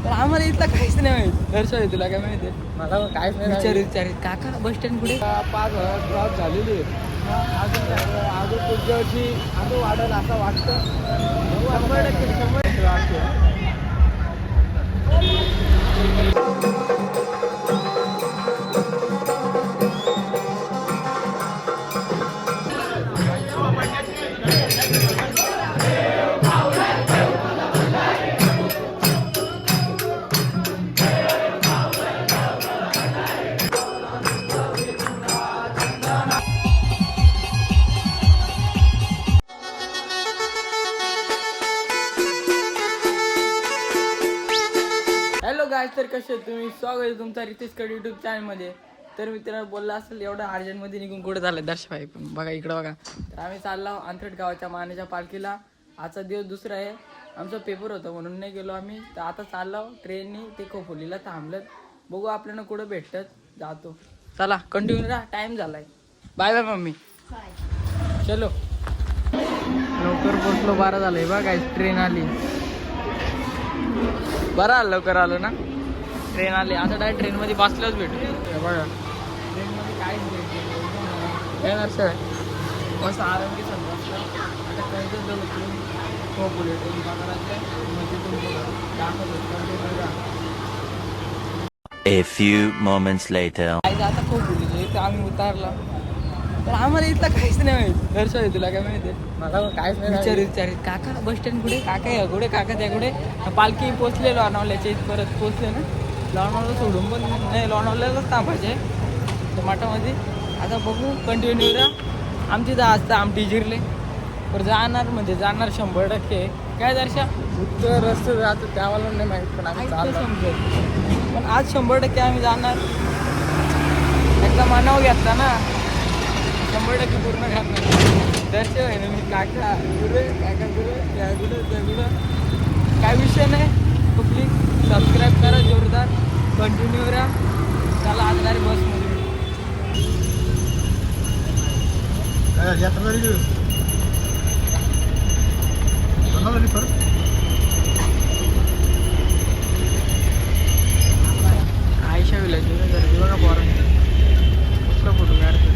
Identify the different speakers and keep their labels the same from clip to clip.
Speaker 1: तर आम्हाला इथलं काहीच नाही माहित. दर्शन तुला काय माहिती आहे?
Speaker 2: मला काहीच नाही
Speaker 1: विचारित काका बस स्टँड कुठे?
Speaker 2: 5,000 क्रॉस झालेली आहे. अजून पुढच्या वर्षी अजून वाढेल असं वाटतं. 100%
Speaker 1: हॅलो गाईज, तर कसे तुम्ही? स्वागत आहे तुमचा रितेशकड यूट्यूब चॅनलमध्ये. तर मित्रांनो बोलला असेल एवढं अर्जंटमध्ये निघून कुठे झालं दर्शभाई, पण बघा इकडं बघा. तर आम्ही चाललो अंतरट गावाच्या मानेच्या पालखीला. आजचा दिवस दुसरा आहे, आमचा पेपर होता म्हणून नाही गेलो आम्ही. तर आता चाललो ट्रेननी, ते खोपोलीला थांबलं. बघू आपल्याला कुठं भेटत, जातो. चला कंटिन्यू राहा, टाईम झालाय. Bye bye mummy. चलो लवकर पोचलो, 12 झालंय बघा. ट्रेन आली, बरं आलं लवकर आलो ना. ट्रेन आली, आता डायरेक्ट ट्रेनमध्ये बसल्याच भेटू. बघा ट्रेनमध्ये काहीच भेटलं येणार सर, मस्त आरामकी समजा. आता कळतच जाऊ ट्रेन हो पुढे ट्रेन पकडायचं मग तिथून दाखवतो.
Speaker 3: A few moments later.
Speaker 1: आता खूप बोलली तर आम्ही उतारला. तर आम्हाला इथलं काहीच नाही माहित. दर्शन तुला काय माहिती आहे?
Speaker 2: मला काहीच नाही
Speaker 1: विचारित काका बस स्टँड कुठे? काका या कुठे? काका त्या कुठे? पालखी पोचले लोणावल्याच्या इथं, परत पोचले ना. लोणावळा सोडून पण नाही, लोणावल्यालाच थांबायचे टमाटामध्ये. आता बघू कंटिन्यू राहा. आमची तर आज तर आमटी जिरले पण जाणार म्हणजे जाणार 100%. काय दर्शन
Speaker 2: उत्तर रस्ते जातो त्याला नाही माहीत, पण आम्ही
Speaker 1: समजेल. पण आज 100% आम्ही जाणार. एकदा मनावर घेतला ना 100% पूर्ण घालणार. दर्शन आहे ना मी. काका गुरु काका गुरु या गुरु त्या गुरु, काय विषय नाही. तो प्लीज सबस्क्राईब करा जोरदार, कंटिन्यू राहा. त्याला आणणारी बसमध्ये आयशा विलायची गर्दी बघा. पोरांची कुठला फोटो काढतो.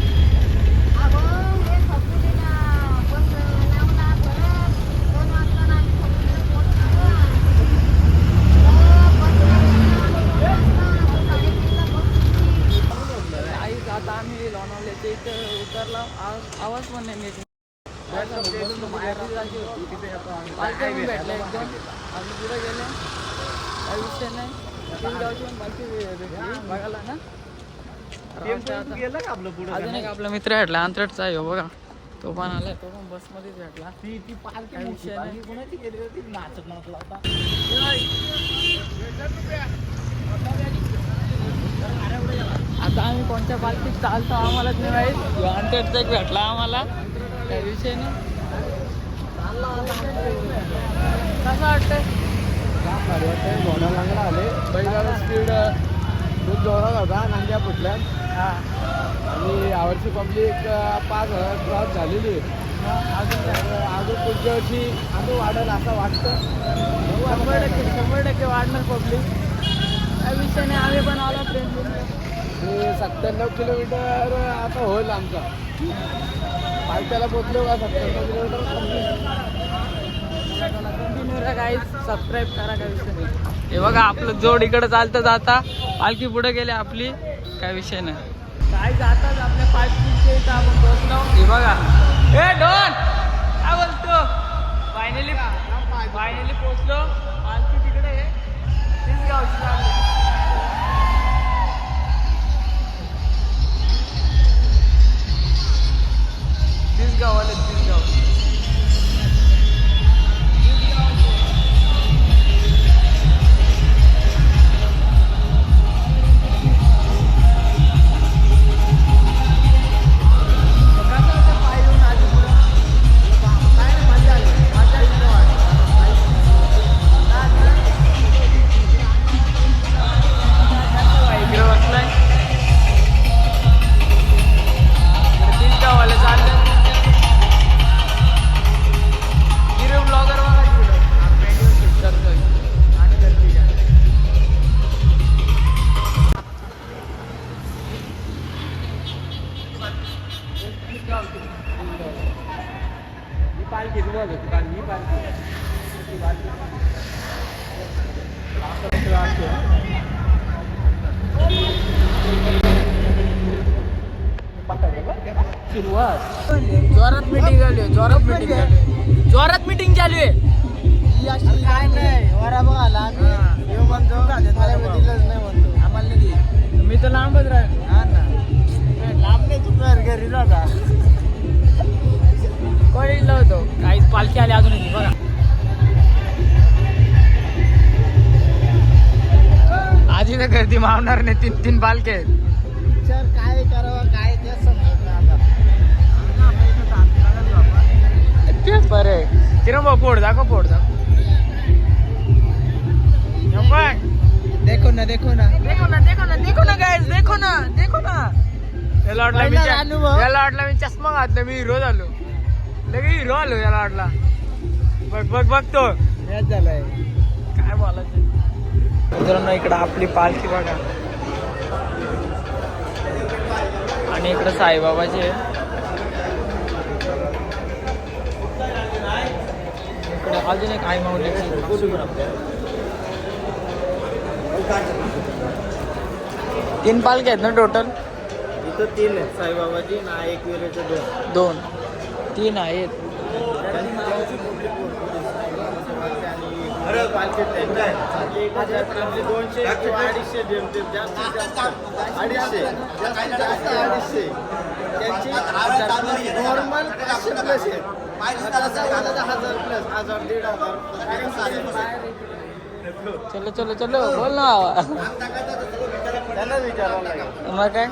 Speaker 1: आता आम्ही लोणावल्याच्या इथं उतरला. आवाज पण नाही नीट. भेटला एकदम. आम्ही पुढे गेले, काही विषय नाही. गावची पण पालखी भेटली बघायला ना. अजून एक आपला मित्र भेटला अंतरटचा आहे बघा, तो पण आलाय. तो पण बसमध्येच भेटला. काही विषय नाही. आता आम्ही कोणत्या पालखीत चालतो आम्हालाच नाही माहीत. अंतरटचा एक भेटला आम्हाला, काही विषय नाही. कसं वाटतंय?
Speaker 2: घोडा लागला आले पहिला स्पीड खूप जोरात होता, नांग्या फुटल्या.
Speaker 1: हां,
Speaker 2: आणि यावर्षी पब्लिक 5,000 क्रॉस झालेली आहे. अजून पुढच्या वर्षी अजून वाढेल असं वाटतं.
Speaker 1: 100% वाढणार पब्लिक, काय विषय नाही. आम्ही पण आलो ट्रेन.
Speaker 2: 97 किलोमीटर आता होईल आमचा. पालख्याला पोचलो का 97 किलोमीटर
Speaker 1: कंटिन्यू राहा गाईज, सबस्क्राईब करा, काय विषय नाही. हे बघा आपलं जोड इकडं चालतं जाता, पालखी पुढे गेली आपली, काय विषय नाही. काय जातात आपल्या पालखीच्या इथं आपण पोहोचलो. हे बघा ए डॉन काय बोलतो. फायनली पोहोचलो. पालखी तिकडे आहे, तीच गावची चालली. तीच गाव आले, तीच गाव.
Speaker 2: सुरुवात.
Speaker 1: जोरात मीटिंग चालू आहे, जोरात मीटिंग चालू आहे, जोरात मीटिंग चालू आहे.
Speaker 2: काय नाही वरा बघायला आम्ही म्हणतो दिलंच नाही म्हणतो आम्हाला नाही.
Speaker 1: मी तर लांबच राहील.
Speaker 2: हा ना लांब नाही चुकणार घरी जाता.
Speaker 1: कॉलेजला होतो, काहीच पालखी आली अजून नाही बघा. आजी तर गर्दी मावणार नाही, 3 पालखे आहेत.
Speaker 2: विचार काय करावं काय ते समजत नाही आता.
Speaker 1: तेच बरे किरण भाऊ पोट दाखव, पोट दाखव.
Speaker 2: देखो ना देखो ना
Speaker 1: देखो ना, देखो ना, देखो ना गाइस, देखो ना, देखो ना. याला
Speaker 2: पहिला अनुभव.
Speaker 1: वाटला मी चष्मा घातला, मी हिरो झालो. लगे हिरो आलो याला वाटला. बघ बघ बघ तो
Speaker 2: मॅच झालाय.
Speaker 1: काय बोलायचं. मित्रांनो इकडं आपली पालखी बघा आणि इकडं साईबाबाचे इकडे अजून एक आई माऊली. 3 पालखी आहेत ना टोटल?
Speaker 2: इथं 3 आहेत साईबाबाची ना, एक वेळेचे
Speaker 1: 2 3 आहेत.
Speaker 2: पालखी 200 किंवा 250 जास्त 250 त्यांची नॉर्मल 500 प्लस आहे. 1000 प्लस 1000 1500.
Speaker 1: चलो चलो चलो बोल ना.
Speaker 2: त्यांना विचारावं लागेल.
Speaker 1: मग काय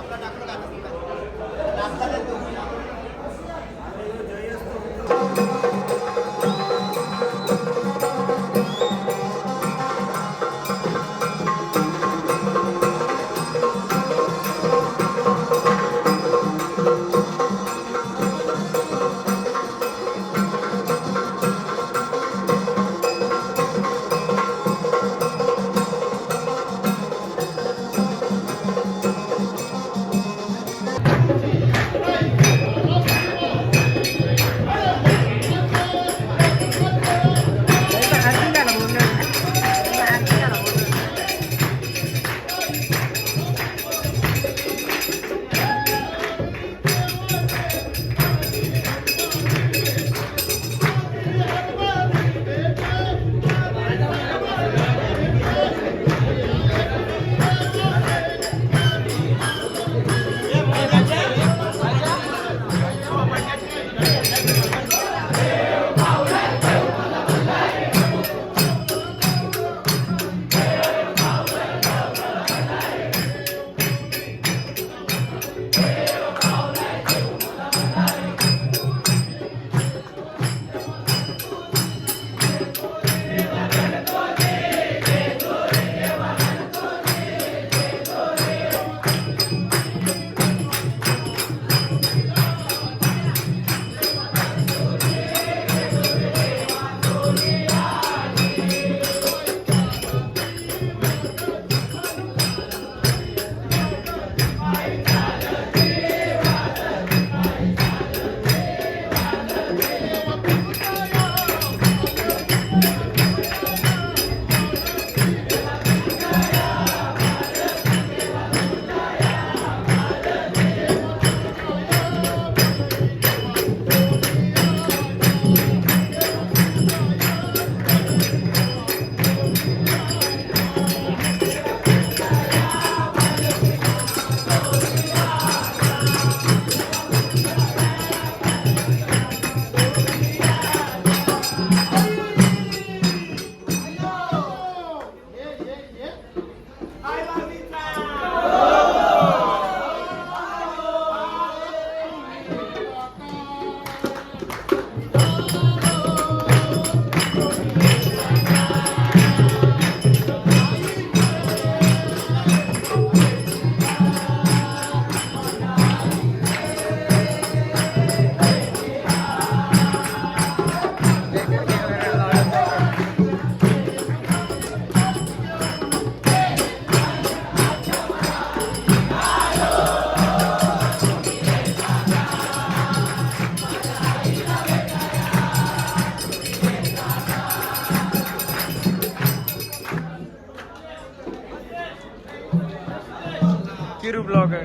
Speaker 1: किरू ब्लॉगर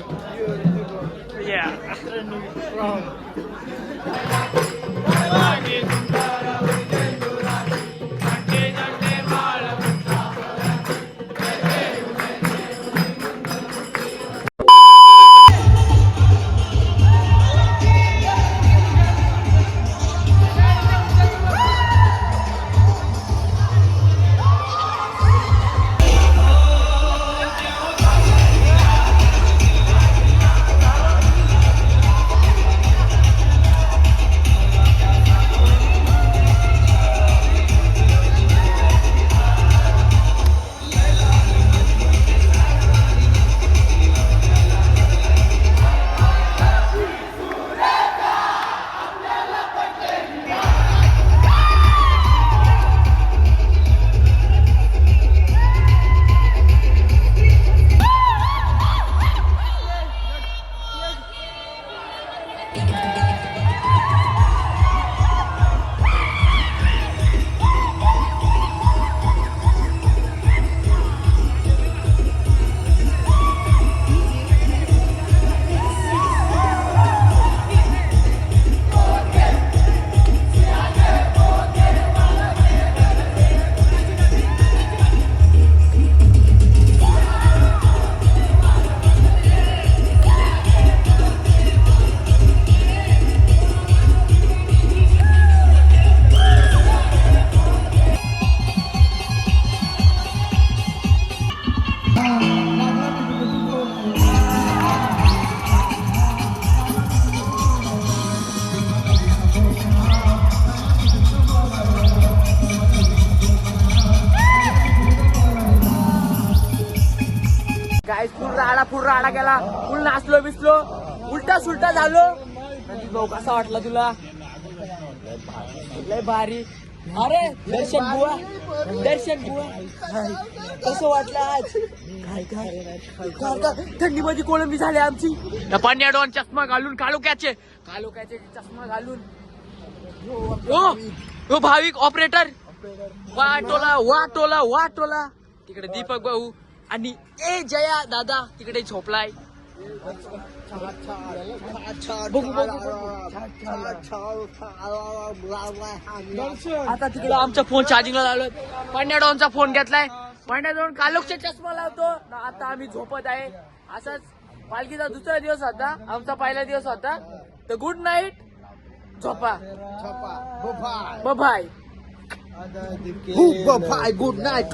Speaker 1: काय फुल राडा गेला, फुल नाचलो बिसलो, उलटा सुलटा झालो. भाऊ कसा वाटला तुला? लय भारी. अरे दर्शन बुवा कसं वाटलं आज? काय थंडीमध्ये कोळंबी झाली आमची. पांड्या डॉन चष्मा घालून काळोख्याचे चष्मा घालून हो भाविक ऑपरेटर वाटोला तिकडे दीपक भाऊ आणि ए जया दादा तिकडे झोपलाय. आता तिकडे आमचा फोन चार्जिंगला लावलोय. पांड्या डॉनचा फोन घेतलाय. पांड्या डॉन कालोखचा चष्मा लावतो. आता आम्ही झोपत आहे. असंच पालखीचा दुसरा दिवस होता, आमचा पहिला दिवस होता. तर गुड नाईट, झोपा. बाय.
Speaker 2: Good night.